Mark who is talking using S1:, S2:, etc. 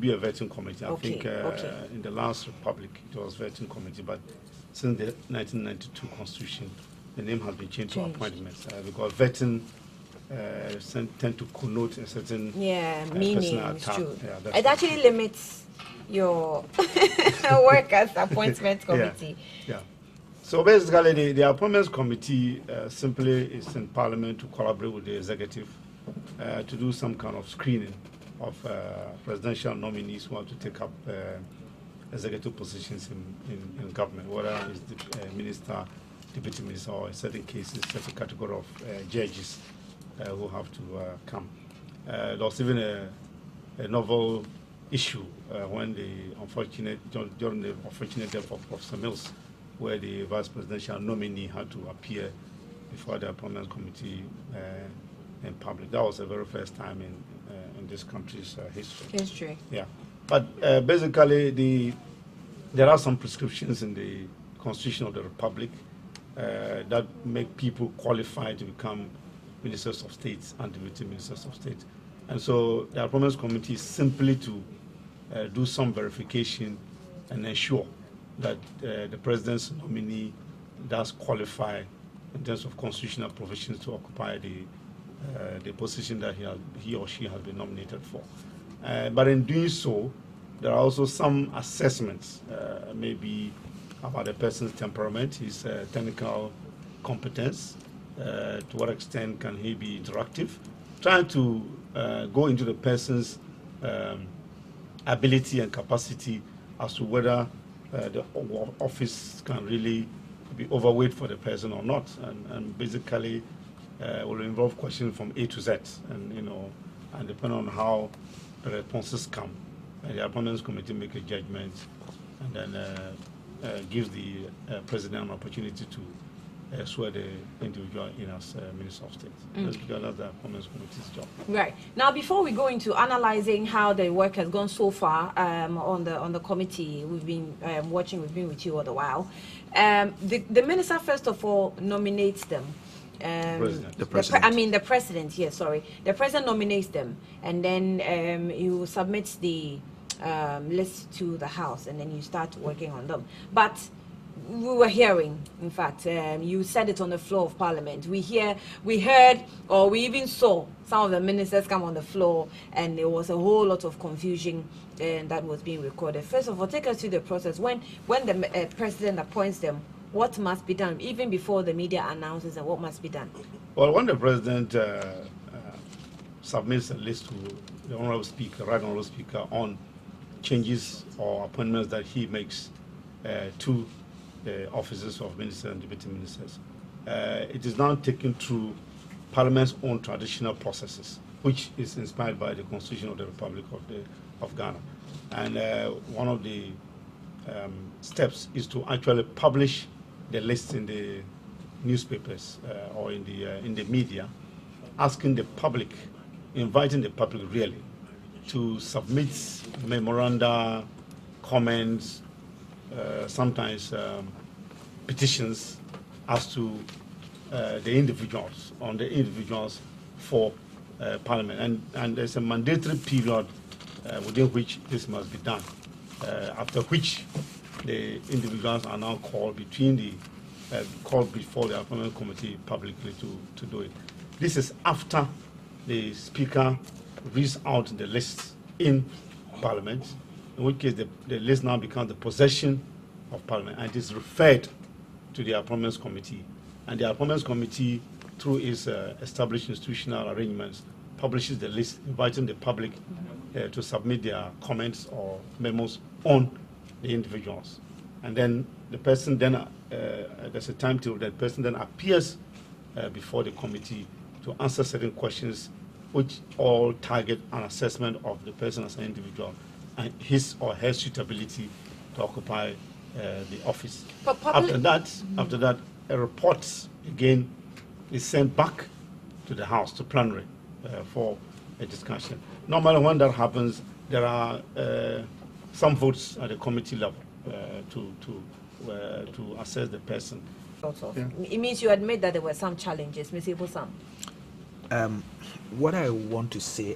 S1: be a vetting committee. I think
S2: okay.
S1: in the last republic it was vetting committee, but since the 1992 constitution, the name has been changed to appointments because vetting tend to connote a certain
S2: meaning.
S1: It's
S2: true.
S1: Yeah,
S2: It actually limits your work as appointment committee.
S1: Yeah. So basically, the appointments committee simply is in Parliament to collaborate with the executive to do some kind of screening of presidential nominees who want to take up executive positions in government, whether it's the minister, deputy minister, or in certain cases, certain category of judges who have to come. There was even a novel issue when during the unfortunate death of Professor Mills, where the vice presidential nominee had to appear before the appointments committee in public. That was the very first time in this country's history. Yeah, but basically there are some prescriptions in the Constitution of the Republic that make people qualified to become ministers of state and deputy ministers of state. And so the appointments committee is simply to do some verification and ensure that the president's nominee does qualify in terms of constitutional provisions to occupy the position that he or she has been nominated for. But in doing so, there are also some assessments, maybe about the person's temperament, his technical competence, to what extent can he be interactive, trying to go into the person's ability and capacity as to whether the office can really be overweight for the person or not, and basically will involve questions from A to Z, and depending on how the responses come, the appointments committee make a judgment, and then gives the president an opportunity to swear the individual in as Minister of State. That's the appointments committee's job. Right.
S2: Now, before we go into analyzing how the work has gone so far on the committee, we've been watching, we've been with you all the while. The minister, first of all, nominates them.
S1: The president.
S2: The president, yes, sorry. The president nominates them, and then you submit the list to the House, and then you start working on them. But we were hearing, in fact, you said it on the floor of Parliament. We heard, or we even saw some of the ministers come on the floor, and there was a whole lot of confusion that was being recorded. First of all, take us through the process. When the president appoints them, what must be done, even before the media announces, and what must be done?
S1: Well, when the president submits a list to the Honorable Speaker, Right Honorable Speaker, on changes or appointments that he makes to the offices of ministers and deputy ministers, it is now taken through Parliament's own traditional processes, which is inspired by the Constitution of the Republic of Ghana. And one of the steps is to actually publish the list in the newspapers or in the media, asking the public, inviting the public really, to submit memoranda, comments, sometimes petitions as to the individuals for Parliament. And there's a mandatory period within which this must be done, after which the individuals are now called before the appointment committee publicly to do it. This is after the Speaker reads out the list in Parliament, in which case the list now becomes the possession of Parliament, and it is referred to the appointments committee. And the appointments committee, through its established institutional arrangements, publishes the list, inviting the public to submit their comments or memos on the individuals. And then the person there's a timetable, that person then appears before the committee to answer certain questions, which all target an assessment of the person as an individual and his or her suitability to occupy the office. After that, a report again is sent back to the House, to plenary, for a discussion. Normally when that happens, there are some votes at the committee level to assess the person.
S2: Yeah. It means you admit that there were some challenges, Ms. Ibusan.
S3: What I want to say